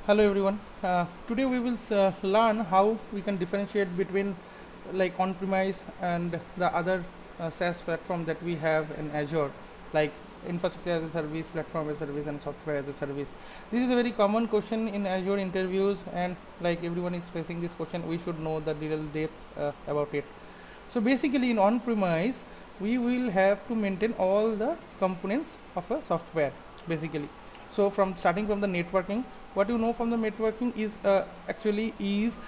Hello everyone. Today we will learn how we can differentiate between like on-premise and the other SaaS platform that we have in Azure, like infrastructure as a service, platform as a service, and software as a service. This is a very common question in Azure interviews, and like everyone is facing this question, we should know the little depth about it. So basically, in on-premise, we will have to maintain all the components of a software, basically. So from starting from the networking, what you know from the networking is actually is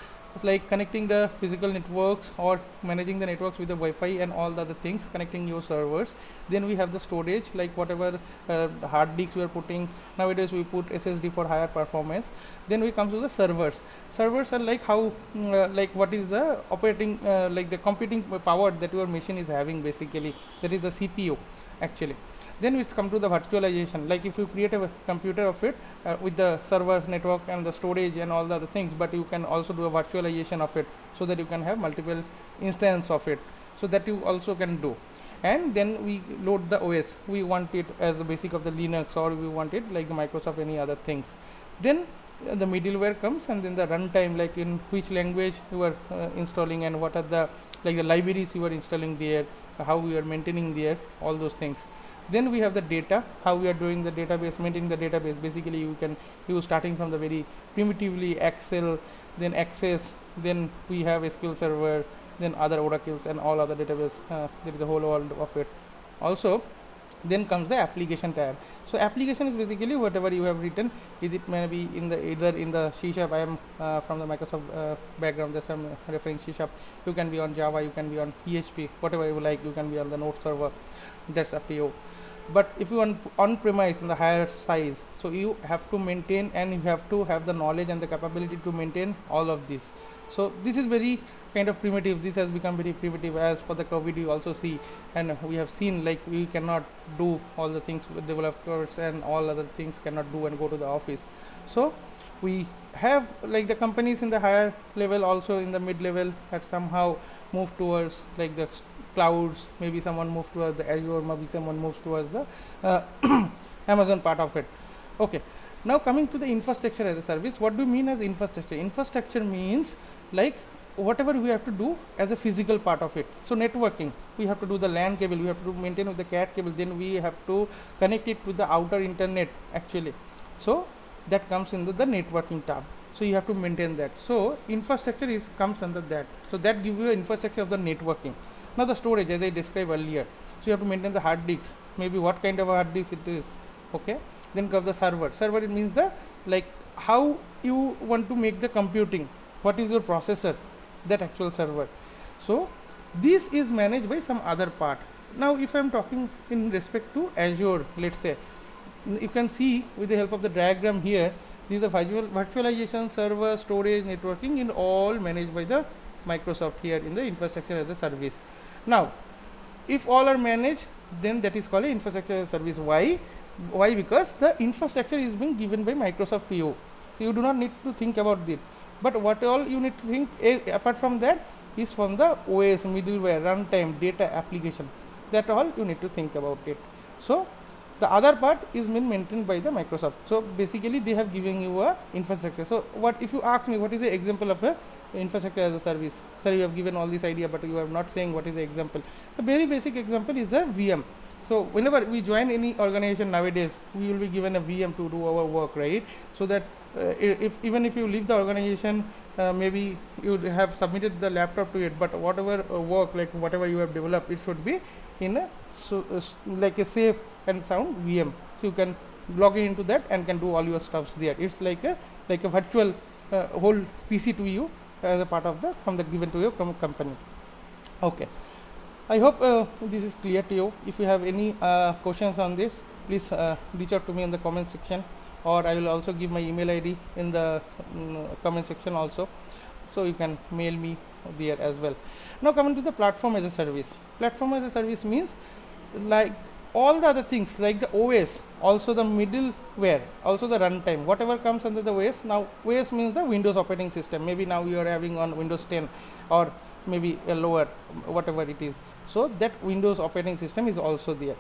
like connecting the physical networks or managing the networks with the Wi-Fi and all the other things, connecting your servers. Then we have the storage, like whatever hard disks we are putting. Nowadays we put SSD for higher performance. Then we come to the servers. Servers are like how like what is the operating like the computing power that your machine is having, basically. That is the CPU actually. Then we come to the virtualization, like if you create a computer of it with the server network and the storage and all the other things, but you can also do a virtualization of it so that you can have multiple instances of it, so that you also can do. And then we load the OS, we want it as the basic of the Linux, or we want it like the Microsoft, any other things. Then the middleware comes, and then the runtime, like in which language you are installing, and what are the like the libraries you are installing there, how we are maintaining there, all those things. Then we have the data, how we are doing the database, maintaining the database. Basically you can use starting from the very primitively Excel, then Access, then we have SQL Server, then other oracles and all other database. There is a whole world of it also. Then comes the application tab. So application is basically whatever you have written, is it may be in the either in the C#. I am from the Microsoft background, that's I'm referring C#. You can be on Java, you can be on PHP, whatever you like. You can be on the Node server, that's up to you. But if you want on-premise in the higher size, so you have to maintain, and you have to have the knowledge and the capability to maintain all of this. So this is very kind of primitive. This has become very primitive. As for the COVID, you also see, and we have seen, like we cannot do all the things with developers, and all other things cannot do and go to the office. So we have like the companies in the higher level, also in the mid level, have somehow moved towards like the clouds. Maybe someone moves towards the Azure, maybe someone moves towards the Amazon part of it. Okay, now coming to the infrastructure as a service. What do you mean as infrastructure? Infrastructure means like whatever we have to do as a physical part of it. So networking, we have to do the LAN cable, we have to maintain with the CAT cable, then we have to connect it to the outer internet actually. So that comes into the networking tab. So you have to maintain that. So infrastructure is comes under that. So that gives you infrastructure of the networking. Now the storage, as I described earlier, so you have to maintain the hard disks, maybe what kind of a hard disk it is. Okay, then comes the server. Server, it means the like how you want to make the computing, what is your processor, that actual server. So this is managed by some other part. Now if I am talking in respect to Azure, let's say, you can see with the help of the diagram here, these are virtualization, server, storage, networking, in all managed by the Microsoft here in the infrastructure as a service. Now if all are managed, then that is called a infrastructure as a service. Why? Because the infrastructure is being given by Microsoft to you, so you do not need to think about it. But what all you need to think apart from that is from the OS, middleware, runtime, data, application, that all you need to think about it. So the other part is being maintained by the Microsoft. So basically they have given you a infrastructure. So what if you ask me what is the example of a infrastructure as a service? Sir, you have given all this idea, but you are not saying what is the example. The very basic example is a VM. So whenever we join any organization nowadays, we will be given a VM to do our work, right? So that if even if you leave the organization, maybe you have submitted the laptop to it, but whatever work, like whatever you have developed, it should be in a like a safe and sound VM. So you can log into that and can do all your stuffs there. It's like a virtual whole PC to you as a part of the from the given to your company. Okay, I hope this is clear to you. If you have any questions on this, please reach out to me in the comment section, or I will also give my email ID in the comment section also, so you can mail me there as well. Now coming to the platform as a service. Platform as a service means like all the other things, like the OS, also the middleware, also the runtime, whatever comes under the OS. Now OS means the Windows operating system. Maybe now you are having on Windows 10 or maybe a lower, whatever it is. So that Windows operating system is also there.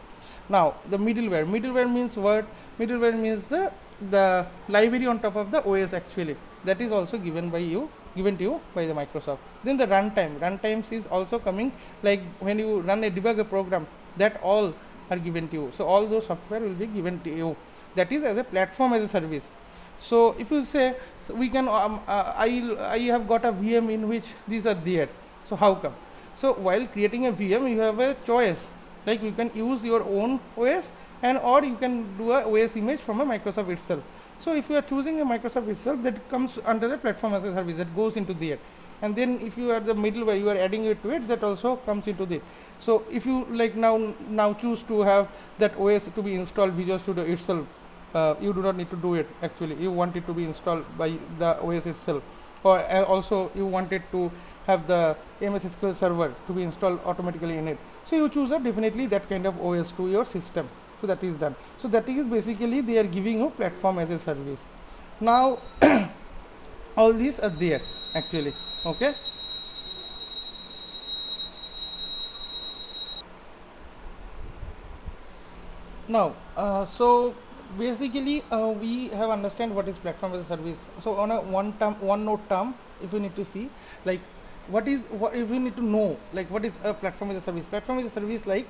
Now the middleware means what? Middleware means the the library on top of the OS actually, that is also given to you by the Microsoft. Then the runtimes is also coming, like when you run a debugger program, that all are given to you. So all those software will be given to you, that is as a platform as a service. So if you say, so we can I have got a VM in which these are there, so how come? So while creating a VM, you have a choice, like you can use your own OS, and or you can do a OS image from a Microsoft itself. So if you are choosing a Microsoft itself, that comes under the platform as a service, that goes into there. And then if you are the middleware, you are adding it to it, that also comes into there. So if you like now choose to have that OS to be installed Visual Studio itself, you do not need to do it actually. You want it to be installed by the OS itself, or also you wanted to have the MS SQL server to be installed automatically in it. So you choose definitely that kind of OS to your system. So that is done. So that is basically they are giving you platform as a service. Now all these are there actually. Okay. Now so basically we have understand what is platform as a service. So on a one note term, if you need to see, like what if you need to know, like what is a platform as a service. Platform as a service, like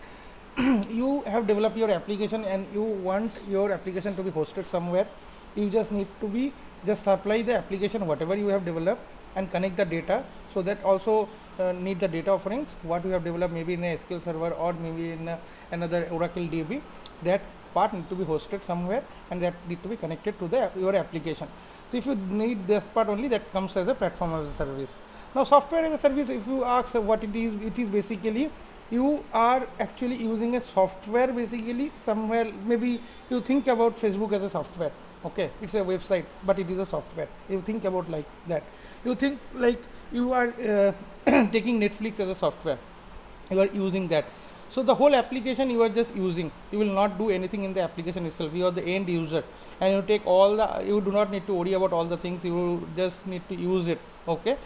you have developed your application and you want your application to be hosted somewhere. You just need to be just supply the application whatever you have developed and connect the data. So that also need the data offerings what you have developed, maybe in a SQL server or maybe in another Oracle DB. That part need to be hosted somewhere, and that need to be connected to the your application. So if you need this part only, that comes as a platform as a service. Now software as a service, if you ask what it is basically, you are actually using a software basically somewhere. Maybe you think about Facebook as a software, okay, it's a website but it is a software. You think about like that. You think like you are taking Netflix as a software, you are using that. So the whole application you are just using, you will not do anything in the application itself. You are the end user, and you take all the, you do not need to worry about all the things, you just need to use it, okay.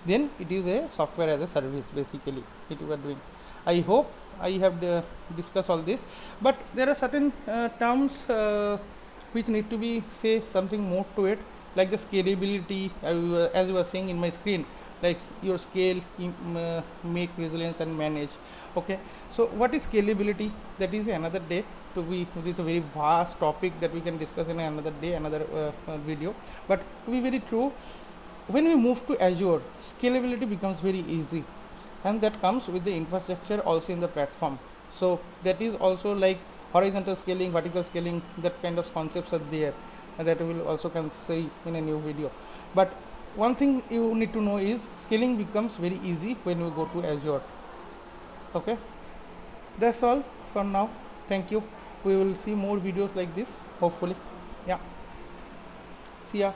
Then it is a software as a service basically it you are doing. I hope I have discussed all this, but there are certain terms which need to be say something more to it, like the scalability, as you were saying in my screen, like your scale, make, resilience and manage. Okay, so what is scalability? That is another day to be, it is a very vast topic that we can discuss in another day, another video. But to be very true, when we move to Azure, scalability becomes very easy, and that comes with the infrastructure also in the platform. So that is also like horizontal scaling, vertical scaling, that kind of concepts are there, and that we will also can see in a new video. But one thing you need to know is scaling becomes very easy when you go to Azure. Okay, that's all for now. Thank you. We will see more videos like this hopefully. Yeah, see ya.